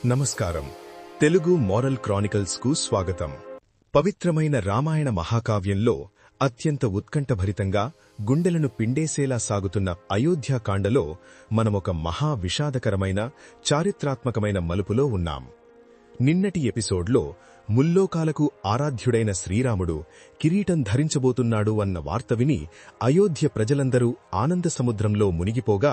నమస్కారం. Telugu moral Chronicles కు స్వాగతం. పవిత్రమైన రామాయణ మహాకావ్యంలో అత్యంత ఉత్కంఠభరితంగా గుండెలను పిండేసేలా సాగుతున్న అయోధ్యాకాండలో మనమొక మహా విషాదకరమైన చారిత్రాత్మకమైన మలుపులో ఉన్నాం. నిన్నటి ఎపిసోడ్లో ముల్లోకాలకు ఆరాధ్యుడైన శ్రీరాముడు కిరీటం ధరించబోతున్నాడు అన్న వార్త విని అయోధ్య ప్రజలందరూ ఆనంద సముద్రంలో మునిగిపోగా,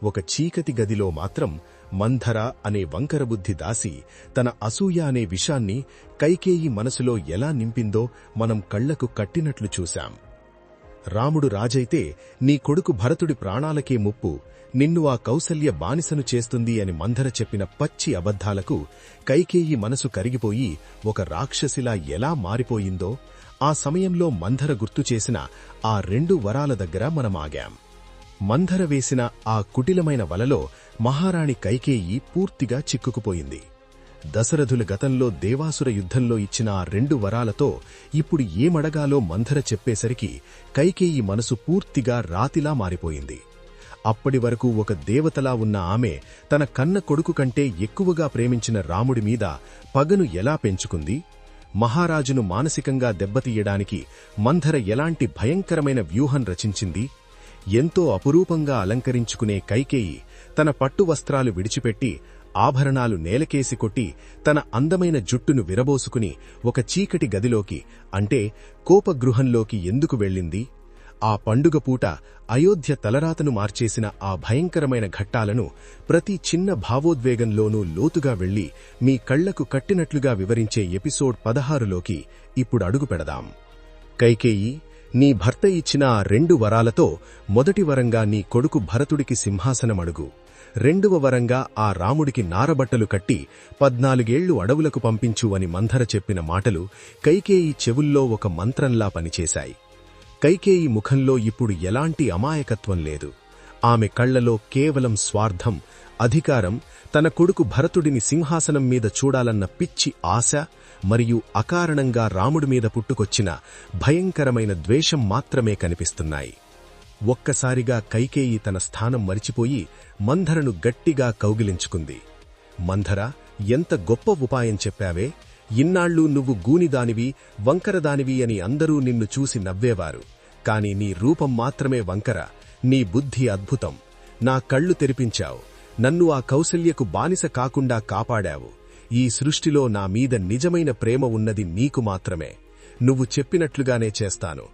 ఒక చీకటి గదిలో మాత్రం మంథర అనే వంకరబుద్ధి దాసి తన అసూయ అనే విషాన్ని కైకేయి మనసులో ఎలా నింపిందో మనం కళ్లకు కట్టినట్లు చూశాం. రాముడు రాజైతే నీ కొడుకు భరతుడి ప్రాణాలకే ముప్పు, నిన్ను ఆ కౌసల్య బానిసను చేస్తుంది అని మంథర చెప్పిన పచ్చి అబద్ధాలకు కైకేయి మనసు కరిగిపోయి ఒక రాక్షసిలా ఎలా మారిపోయిందో ఆ సమయంలో మంథర గుర్తుచేసిన ఆ 2 వరాల దగ్గర మనమాగాం. మంథర వేసిన ఆ కుటిలమైన వలలో మహారాణి కైకేయి పూర్తిగా చిక్కుకుపోయింది. దశరథుల గతంలో దేవాసుర యుద్ధంలో ఇచ్చిన ఆ 2 వరాలతో ఇప్పుడు ఏమడగాలో మంథర చెప్పేసరికి కైకేయి మనసు పూర్తిగా రాతిలా మారిపోయింది. అప్పటి వరకు ఒక దేవతలా ఉన్న ఆమె తన కన్న కొడుకు కంటే ఎక్కువగా ప్రేమించిన రాముడి మీద పగను ఎలా పెంచుకుంది? మహారాజును మానసికంగా దెబ్బతీయడానికి మంథర ఎలాంటి భయంకరమైన వ్యూహం రచించింది? ఎంతో అపురూపంగా అలంకరించుకునే కైకేయి తన పట్టు వస్త్రాలు విడిచిపెట్టి ఆభరణాలు నేలకేసి కొట్టి తన అందమైన జుట్టును విరబోసుకుని ఒక చీకటి గదిలోకి, అంటే కోపగృహంలోకి ఎందుకు వెళ్ళింది? ఆ పండుగ పూట అయోధ్య తలరాతను మార్చేసిన ఆ భయంకరమైన ఘట్టాలను ప్రతి చిన్న భావోద్వేగంలోనూ లోతుగా వెళ్లి మీ కళ్లకు కట్టినట్లుగా వివరించే ఎపిసోడ్ 16లోకి ఇప్పుడు అడుగుపెడదాం. కైకేయి, నీ భర్త ఇచ్చిన ఆ 2 వరాలతో మొదటి వరంగా నీ కొడుకు భరతుడికి సింహాసనమడుగు, 2వ వరంగా ఆ రాముడికి నారబట్టలు కట్టి 14 ఏళ్లు అడవులకు పంపించు అని మంథర చెప్పిన మాటలు కైకేయి చెవుల్లో ఒక మంత్రంలా పనిచేశాయి. కైకేయి ముఖంలో ఇప్పుడు ఎలాంటి అమాయకత్వం లేదు. ఆమె కళ్లలో కేవలం స్వార్థం, అధికారం, తన కొడుకు భరతుడిని సింహాసనం మీద చూడాలన్న పిచ్చి ఆశ మరియు అకారణంగా రాముడి మీద పుట్టుకొచ్చిన భయంకరమైన ద్వేషం మాత్రమే కనిపిస్తున్నాయి. ఒక్కసారిగా కైకేయి తన స్థానం మరిచిపోయి మంథరను గట్టిగా కౌగిలించుకుంది. మంథర, ఎంత గొప్ప ఉపాయం చెప్పావే! ఇన్నాళ్లు నువ్వు గూనిదానివి, వంకరదానివి అని అందరూ నిన్ను చూసి నవ్వేవారు. కాని నీ రూపం మాత్రమే వంకర, నీ బుద్ధి అద్భుతం. నా కళ్లు తెరిపించావు, నన్ను ఆ కౌసల్యకు బానిస కాకుండా కాపాడావు. ఈ సృష్టిలో నా మీద నిజమైన ప్రేమ ఉన్నది నీకు మాత్రమే. నువ్వు చెప్పినట్లుగానే చేస్తాను.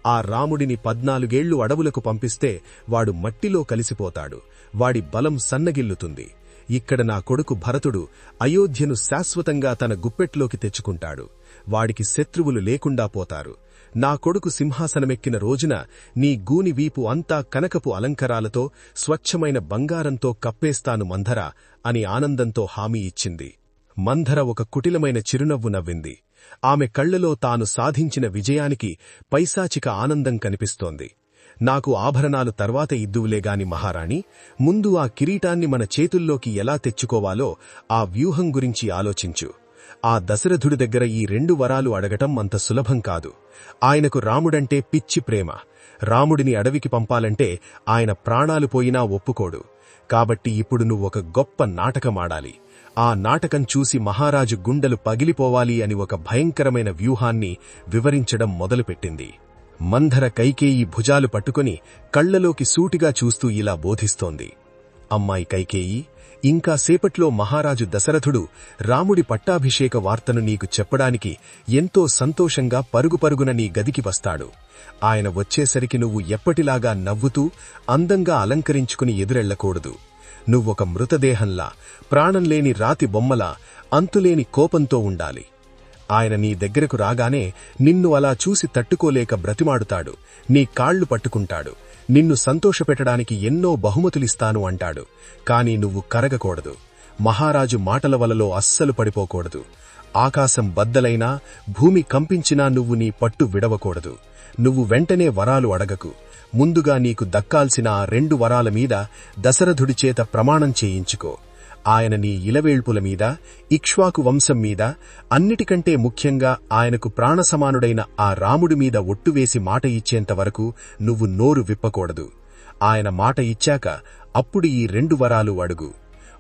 ఆ రాముడిని 14 ఏళ్లు అడవులకు పంపిస్తే వాడు మట్టిలో కలిసిపోతాడు, వాడి బలం సన్నగిల్లుతుంది. ఇక్కడ నా కొడుకు భరతుడు అయోధ్యను శాశ్వతంగా తన గుప్పెట్లోకి తెచ్చుకుంటాడు. వాడికి శత్రువులు లేకుండా పోతారు. నా కొడుకు సింహాసనమెక్కిన రోజున నీ గూని వీపు అంతా కనకపు అలంకరాలతో స్వచ్ఛమైన బంగారంతో కప్పేస్తాను మంథర అని ఆనందంతో హామీ ఇచ్చింది. మంథర ఒక కుటిలమైన చిరునవ్వు నవ్వింది. ఆమె కళ్లలో తాను సాధించిన విజయానికి పైశాచిక ఆనందం కనిపిస్తోంది. నాకు ఆభరణాలు తర్వాత ఇద్దువులేగాని మహారాణి, ముందు ఆ కిరీటాన్ని మన చేతుల్లోకి ఎలా తెచ్చుకోవాలో ఆ వ్యూహం గురించి ఆలోచించు. ఆ దశరథుడి దగ్గర ఈ 2 వరాలు అడగటం అంత సులభం కాదు. ఆయనకు రాముడంటే పిచ్చి ప్రేమ. రాముడిని అడవికి పంపాలంటే ఆయన ప్రాణాలు పోయినా ఒప్పుకోడు. కాబట్టి ఇప్పుడు నువ్వొక గొప్ప నాటకమాడాలి. ఆ నాటకం చూసి మహారాజు గుండెలు పగిలిపోవాలి అని ఒక భయంకరమైన వ్యూహాన్ని వివరించడం మొదలుపెట్టింది. మంథర కైకేయి భుజాలు పట్టుకుని కళ్లలోకి సూటిగా చూస్తూ ఇలా బోధిస్తోంది. అమ్మాయి కైకేయి, ఇంకా సేపట్లో మహారాజు దశరథుడు రాముడి పట్టాభిషేక వార్తను నీకు చెప్పడానికి ఎంతో సంతోషంగా పరుగుపరుగున నీ గదికి వస్తాడు. ఆయన వచ్చేసరికి నువ్వు ఎప్పటిలాగా నవ్వుతూ అందంగా అలంకరించుకుని ఎదురెళ్లకూడదు. నువ్వొక మృతదేహంలా, ప్రాణంలేని రాతి బొమ్మలా, అంతులేని కోపంతో ఉండాలి. ఆయన నీ దగ్గరకు రాగానే నిన్ను అలా చూసి తట్టుకోలేక బ్రతిమాడుతాడు, నీ కాళ్లు పట్టుకుంటాడు, నిన్ను సంతోషపెట్టడానికి ఎన్నో బహుమతులిస్తాను అంటాడు. కాని నువ్వు కరగకూడదు. మహారాజు మాటల వలలో అస్సలు పడిపోకూడదు. ఆకాశం బద్దలైనా, భూమి కంపించినా నువ్వు నీ పట్టు విడవకూడదు. నువ్వు వెంటనే వరాలు అడగకు. ముందుగా నీకు దక్కాల్సిన ఆ 2 వరాల మీద దశరథుడి చేత ప్రమాణం చేయించుకో. ఆయన నీ ఇలవేల్పుల మీద, ఇక్ష్వాకు వంశం మీద, అన్నిటికంటే ముఖ్యంగా ఆయనకు ప్రాణసమానుడైన ఆ రాముడి మీద ఒట్టువేసి మాట ఇచ్చేంతవరకు నువ్వు నోరు విప్పకూడదు. ఆయన మాట ఇచ్చాక అప్పుడు ఈ 2 వరాలు అడుగు.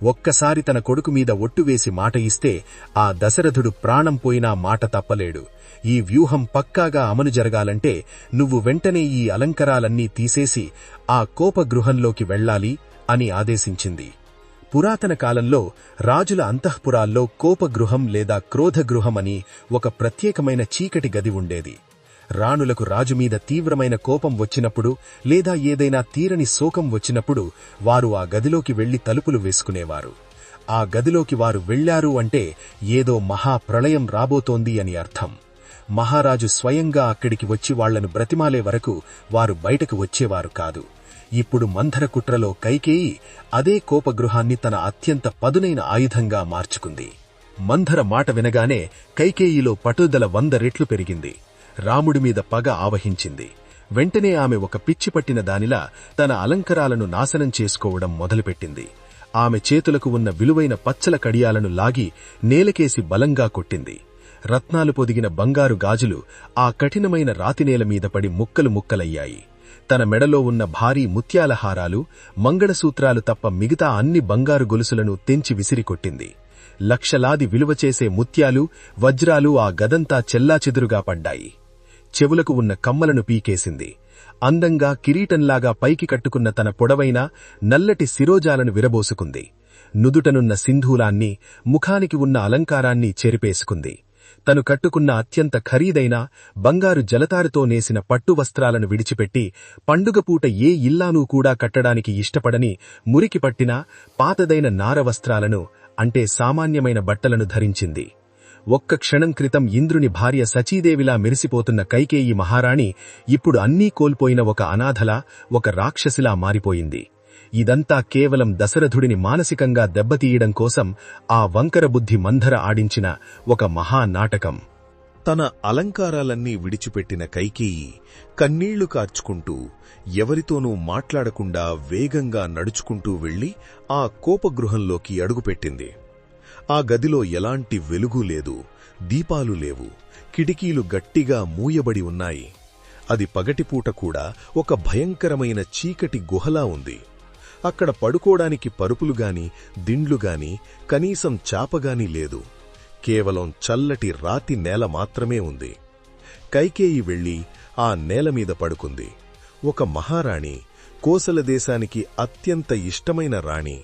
ఒక్కసారి తన కొడుకు మీద ఒట్టువేసి మాట ఇస్తే ఆ దశరథుడు ప్రాణం పోయినా మాట తప్పలేడు. ఈ వ్యూహం పక్కాగా అమలు జరగాలంటే నువ్వు వెంటనే ఈ అలంకరాలన్నీ తీసేసి ఆ కోపగృహంలోకి వెళ్లాలి అని ఆదేశించింది. పురాతన కాలంలో రాజుల అంతఃపురాల్లో కోపగృహం లేదా క్రోధగృహం అని ఒక ప్రత్యేకమైన చీకటి గది ఉండేది. రాణులకు రాజుమీద తీవ్రమైన కోపం వచ్చినప్పుడు లేదా ఏదైనా తీరని శోకం వచ్చినప్పుడు వారు ఆ గదిలోకి వెళ్లి తలుపులు వేసుకునేవారు. ఆ గదిలోకి వారు వెళ్లారు అంటే ఏదో మహాప్రళయం రాబోతోంది అని అర్థం. మహారాజు స్వయంగా అక్కడికి వచ్చి వాళ్లను బ్రతిమాలే వరకు వారు బయటకు వచ్చేవారు కాదు. ఇప్పుడు మంథర కుట్రలో కైకేయి అదే కోపగృహాన్ని తన అత్యంత పదునైన ఆయుధంగా మార్చుకుంది. మంథర మాట వినగానే కైకేయిలో పట్టుదల 100 రెట్లు పెరిగింది. రాముడి మీద పగ ఆవహించింది. వెంటనే ఆమె ఒక పిచ్చిపట్టిన దానిలా తన అలంకరాలను నాశనం చేసుకోవడం మొదలుపెట్టింది. ఆమె చేతులకు ఉన్న విలువైన పచ్చల కడియాలను లాగి నేలకేసి బలంగా కొట్టింది. రత్నాలు పొదిగిన బంగారు గాజులు ఆ కఠినమైన రాతినేల మీద పడి ముక్కలు ముక్కలయ్యాయి. తన మెడలో ఉన్న భారీ ముత్యాల హారాలు, మంగళసూత్రాలు తప్ప మిగతా అన్ని బంగారు గొలుసులను తెంచి విసిరికొట్టింది. లక్షలాది విలువచేసే ముత్యాలు, వజ్రాలు ఆ గదంతా చెల్లాచెదురుగా పడ్డాయి. చెవులకు ఉన్న కమ్మలను పీకేసింది. అందంగా కిరీటంలాగా పైకి కట్టుకున్న తన పొడవైన నల్లటి శిరోజాలను విరబోసుకుంది. నుదుటనున్న సింధూలాన్ని, ముఖానికి ఉన్న అలంకారాన్ని చెరిపేసుకుంది. తను కట్టుకున్న అత్యంత ఖరీదైన బంగారు జలతారుతో నేసిన పట్టు వస్త్రాలను విడిచిపెట్టి పండుగపూట ఏ ఇల్లానూ కూడా కట్టడానికి ఇష్టపడని మురికి పట్టిన పాతదైన నార వస్త్రాలను, అంటే సామాన్యమైన బట్టలను ధరించింది. ఒక్క క్షణం క్రితం ఇంద్రుని భార్య సచీదేవిలా మెరిసిపోతున్న కైకేయి మహారాణి ఇప్పుడు అన్నీ కోల్పోయిన ఒక అనాథలా, ఒక రాక్షసిలా మారిపోయింది. ఇదంతా కేవలం దశరథుడిని మానసికంగా దెబ్బతీయడం కోసం ఆ వంకర బుద్ధి మంథర ఆడించిన ఒక మహానాటకం. తన అలంకారాలన్నీ విడిచిపెట్టిన కైకేయి కన్నీళ్లు కార్చుకుంటూ ఎవరితోనూ మాట్లాడకుండా వేగంగా నడుచుకుంటూ వెళ్లి ఆ కోపగృహంలోకి అడుగుపెట్టింది. ఆ గదిలో ఎలాంటి వెలుగు లేదు, దీపాలు లేవు, కిటికీలు గట్టిగా మూయబడి ఉన్నాయి. అది పగటిపూట కూడా ఒక భయంకరమైన చీకటి గుహలా ఉంది. అక్కడ పడుకోడానికి పరుపులుగాని, దిండ్లుగాని, కనీసం చాపగాని లేదు. కేవలం చల్లటి రాతి నేల మాత్రమే ఉంది. కైకేయి వెళ్లి ఆ నేలమీద పడుకుంది. ఒక మహారాణి, కోసల దేశానికి అత్యంత ఇష్టమైన రాణి,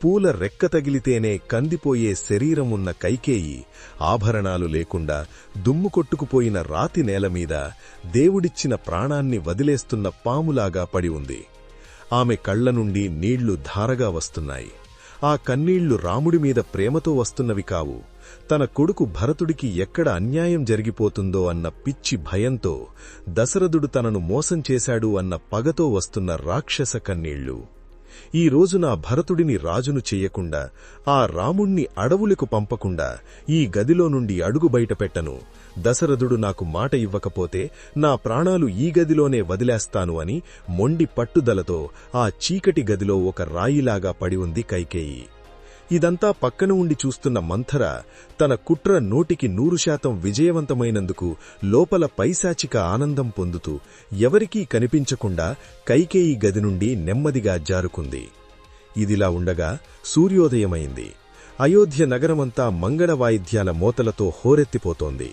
పూల రెక్క తగిలితేనే కందిపోయే శరీరం ఉన్న కైకేయి ఆభరణాలు లేకుండా దుమ్ము కొట్టుకుపోయిన రాతి నేలమీద దేవుడిచ్చిన ప్రాణాన్ని వదిలేస్తున్న పాములాగా పడి ఉంది. ఆమె కళ్ల నుండి నీళ్లు ధారగా వస్తున్నాయి. ఆ కన్నీళ్లు రాముడి మీద ప్రేమతో వస్తున్నవి కావు, తన కొడుకు భరతుడికి ఎక్కడ అన్యాయం జరిగిపోతుందో అన్న పిచ్చి భయంతో, దశరథుడు తనను మోసం చేశాడు అన్న పగతో వస్తున్న రాక్షస కన్నీళ్లు. ఈ రోజు నా భరతుడిని రాజును చెయ్యకుండా, ఆ రాముణ్ణి అడవులకు పంపకుండా ఈ గదిలో నుండి అడుగు బయటపెట్టను. దశరథుడు నాకు మాట ఇవ్వకపోతే నా ప్రాణాలు ఈ గదిలోనే వదిలేస్తాను అని మొండి పట్టుదలతో ఆ చీకటి గదిలో ఒక రాయిలాగా పడి ఉంది కైకేయి. ఇదంతా పక్కన ఉండి చూస్తున్న మంథర తన కుట్ర 100% విజయవంతమైనందుకు లోపల పైశాచిక ఆనందం పొందుతూ ఎవరికీ కనిపించకుండా కైకేయి గది నుండి నెమ్మదిగా జారుకుంది. ఇదిలా ఉండగా సూర్యోదయమైంది. అయోధ్య నగరమంతా మంగళ వాయిద్యాల మోతలతో హోరెత్తిపోతోంది.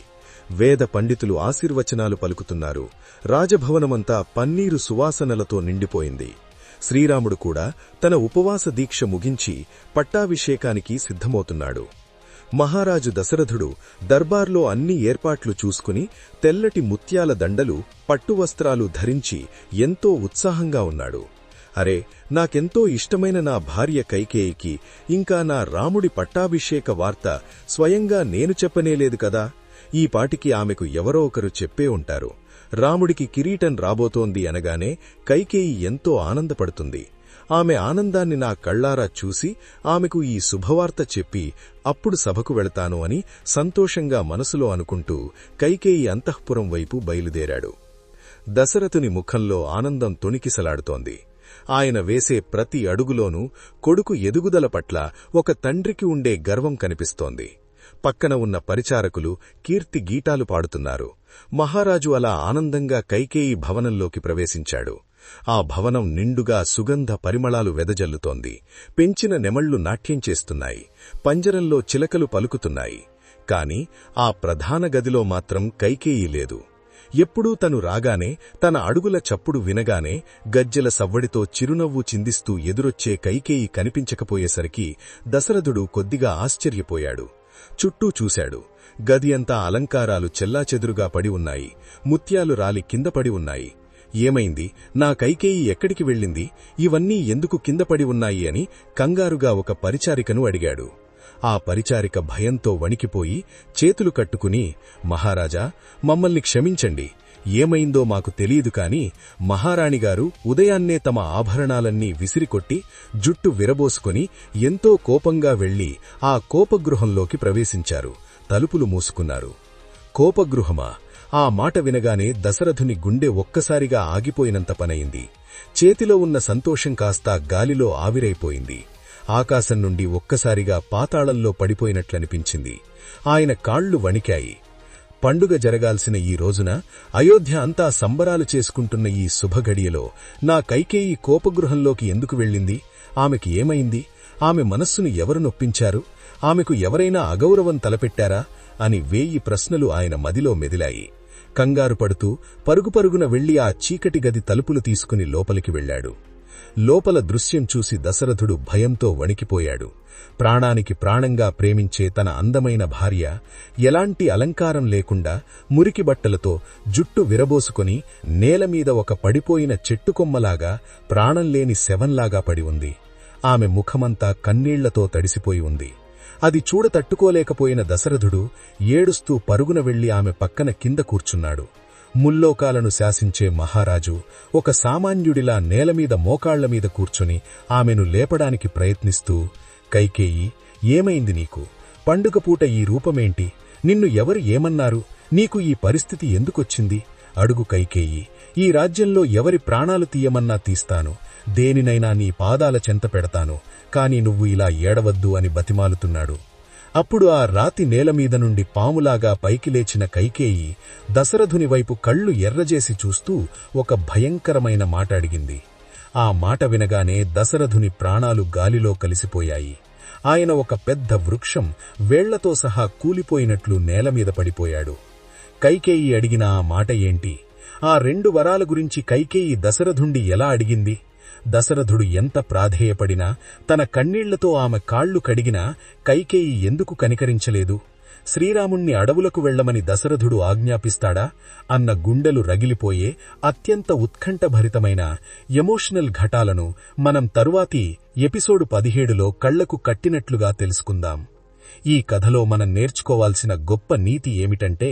వేద పండితులు ఆశీర్వచనాలు పలుకుతున్నారు. రాజభవనమంతా పన్నీరు సువాసనలతో నిండిపోయింది. శ్రీరాముడు కూడా తన ఉపవాస దీక్ష ముగించి పట్టాభిషేకానికి సిద్ధమవుతున్నాడు. మహారాజు దశరథుడు దర్బార్లో అన్ని ఏర్పాట్లు చూసుకుని తెల్లటి ముత్యాల దండలు, పట్టువస్త్రాలు ధరించి ఎంతో ఉత్సాహంగా ఉన్నాడు. అరే, నాకెంతో ఇష్టమైన నా భార్య కైకేయికి ఇంకా నా రాముడి పట్టాభిషేక వార్త స్వయంగా నేను చెప్పనేలేదు కదా. ఈ పాటికి ఆమెకు ఎవరో ఒకరు చెప్పే ఉంటారు. రాముడికి కిరీటం రాబోతోంది అనగానే కైకేయి ఎంతో ఆనందపడుతుంది. ఆమె ఆనందాన్ని నా కళ్లారా చూసి ఆమెకు ఈ శుభవార్త చెప్పి అప్పుడు సభకు వెళతాను అని సంతోషంగా మనసులో అనుకుంటూ కైకేయి అంతఃపురం వైపు బయలుదేరాడు. దశరథుని ముఖంలో ఆనందం తొణికిసలాడుతోంది. ఆయన వేసే ప్రతి అడుగులోనూ కొడుకు ఎదుగుదల పట్ల ఒక తండ్రికి ఉండే గర్వం కనిపిస్తోంది. పక్కన ఉన్న పరిచారకులు కీర్తి గీతాలు పాడుతున్నారు. మహారాజు అలా ఆనందంగా కైకేయి భవనంలోకి ప్రవేశించాడు. ఆ భవనం నిండుగా సుగంధ పరిమళాలు వెదజల్లుతోంది. పెంచిన నెమళ్లు నాట్యం చేస్తున్నాయి. పంజరంలో చిలకలు పలుకుతున్నాయి. కాని ఆ ప్రధాన గదిలో మాత్రం కైకేయి లేదు. ఎప్పుడూ తను రాగానే, తన అడుగుల చప్పుడు వినగానే గజ్జెల సవ్వడితో చిరునవ్వు చిందిస్తూ ఎదురొచ్చే కైకేయి కనిపించకపోయేసరికి దశరథుడు కొద్దిగా ఆశ్చర్యపోయాడు. చుట్టూ చూశాడు. గది అంతా అలంకారాలు చెల్లాచెదురుగా పడి ఉన్నాయి. ముత్యాలు రాలి కింద పడి ఉన్నాయి. ఏమైంది? నా కైకేయి ఎక్కడికి వెళ్ళింది? ఇవన్నీ ఎందుకు కింద పడి ఉన్నాయి అని కంగారుగా ఒక పరిచారికను అడిగాడు. ఆ పరిచారిక భయంతో వణికిపోయి చేతులు కట్టుకుని, మహారాజా, మమ్మల్ని క్షమించండి. ఏమైందో మాకు తెలియదు కాని మహారాణిగారు ఉదయాన్నే తమ ఆభరణాలన్నీ విసిరికొట్టి జుట్టు విరబోసుకుని ఎంతో కోపంగా వెళ్లి ఆ కోపగృహంలోకి ప్రవేశించారు. తలుపులు మూసుకున్నారు. కోపగృహమా? ఆ మాట వినగానే దశరథుని గుండె ఒక్కసారిగా ఆగిపోయినంత పనయింది. చేతిలో ఉన్న సంతోషం కాస్త గాలిలో ఆవిరైపోయింది. ఆకాశం నుండి ఒక్కసారిగా పాతాళంలో పడిపోయినట్లనిపించింది. ఆయన కాళ్లు వణికాయి. పండుగ జరగాల్సిన ఈ రోజున, అయోధ్య అంతా సంబరాలు చేసుకుంటున్న ఈ శుభఘడియలో నా కైకేయి కోపగృహంలోకి ఎందుకు వెళ్ళింది? ఆమెకి ఏమైంది? ఆమె మనస్సును ఎవరు నొప్పించారు? ఆమెకు ఎవరైనా అగౌరవం తలపెట్టారా అని 1000 ప్రశ్నలు ఆయన మదిలో మెదిలాయి. కంగారు పడుతూ పరుగుపరుగున వెళ్లి ఆ చీకటి గది తలుపులు తీసుకుని లోపలికి వెళ్లాడు. లోపల దృశ్యం చూసి దశరథుడు భయంతో వణికిపోయాడు. ప్రాణానికి ప్రాణంగా ప్రేమించే తన అందమైన భార్య ఎలాంటి అలంకారం లేకుండా మురికి బట్టలతో జుట్టు విరబోసుకుని నేలమీద ఒక పడిపోయిన చెట్టుకొమ్మలాగా, ప్రాణంలేని శవంలాగా పడి ఉంది. ఆమె ముఖమంతా కన్నీళ్లతో తడిసిపోయి ఉంది. అది చూడతట్టుకోలేకపోయిన దశరథుడు ఏడుస్తూ పరుగున వెళ్లి ఆమె పక్కన కింద కూర్చున్నాడు. ముల్లోకాలను శాసించే మహారాజు ఒక సామాన్యుడిలా నేలమీద మోకాళ్లమీద కూర్చుని ఆమెను లేపడానికి ప్రయత్నిస్తూ, కైకేయి, ఏమైంది నీకు? పండుగపూట ఈ రూపమేంటి? నిన్ను ఎవరు ఏమన్నారు? నీకు ఈ పరిస్థితి ఎందుకొచ్చింది? అడుగు కైకేయి. ఈ రాజ్యంలో ఎవరి ప్రాణాలు తీయమన్నా తీస్తాను. దేనినైనా నీ పాదాల చెంత పెడతాను. కాని నువ్వు ఇలా ఏడవద్దు అని బతిమాలుతున్నాడు. అప్పుడు ఆ రాతి నేలమీద నుండి పాములాగా పైకి లేచిన కైకేయి దశరథుని వైపు కళ్ళు ఎర్రజేసి చూస్తూ ఒక భయంకరమైన మాట అడిగింది. ఆ మాట వినగానే దశరథుని ప్రాణాలు గాలిలో కలిసిపోయాయి. ఆయన ఒక పెద్ద వృక్షం వేళ్లతో సహా కూలిపోయినట్లు నేలమీద పడిపోయాడు. కైకేయి అడిగిన ఆ మాట ఏంటి? ఆ 2 వరాల గురించి కైకేయి దశరథుండి ఎలా అడిగింది? దశరథుడు ఎంత ప్రాధేయపడినా, తన కన్నీళ్లతో ఆమె కాళ్లు కడిగినా కైకేయి ఎందుకు కనికరించలేదు? శ్రీరాముణ్ణి అడవులకు వెళ్లమని దశరథుడు ఆజ్ఞాపిస్తాడా అన్న గుండెలు రగిలిపోయే అత్యంత ఉత్కంఠభరితమైన ఎమోషనల్ ఘటాలను మనం తరువాతి ఎపిసోడు 17లో కళ్లకు కట్టినట్లుగా తెలుసుకుందాం. ఈ కథలో మనం నేర్చుకోవాల్సిన గొప్ప నీతి ఏమిటంటే,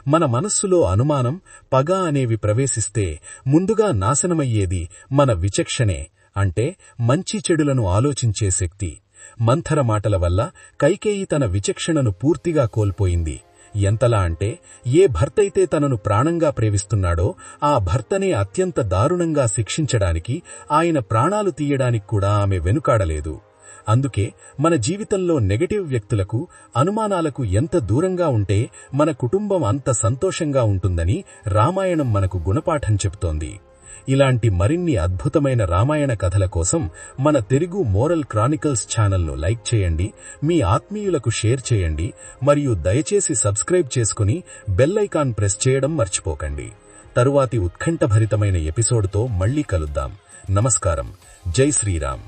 మన మనస్సులో అనుమానం, పగ అనేవి ప్రవేశిస్తే ముందుగా నాశనమయ్యేది మన విచక్షణే, అంటే మంచి చెడులను ఆలోచించే శక్తి. మంథర మాటల వల్ల కైకేయి తన విచక్షణను పూర్తిగా కోల్పోయింది. ఎంతలా అంటే, ఏ భర్తైతే తనను ప్రాణంగా ప్రేమిస్తున్నాడో ఆ భర్తనే అత్యంత దారుణంగా శిక్షించడానికి, ఆయన ప్రాణాలు తీయడానికి కూడా ఆమె వెనుకాడలేదు. అందుకే మన జీవితంలో నెగటివ్ వ్యక్తులకు, అనుమానాలకు ఎంత దూరంగా ఉంటే మన కుటుంబం అంత సంతోషంగా ఉంటుందని రామాయణం మనకు గుణపాఠం చెబుతోంది. ఇలాంటి మరిన్ని అద్భుతమైన రామాయణ కథల కోసం మన తెలుగు మోరల్ క్రానికల్స్ ఛానల్ను లైక్ చేయండి, మీ ఆత్మీయులకు షేర్ చేయండి, మరియు దయచేసి సబ్స్క్రైబ్ చేసుకుని బెల్ ఐకాన్ ప్రెస్ చేయడం మర్చిపోకండి. తరువాతి ఉత్కంఠభరితమైన ఎపిసోడ్తో మళ్లీ కలుద్దాం. నమస్కారం. జై శ్రీరామ్.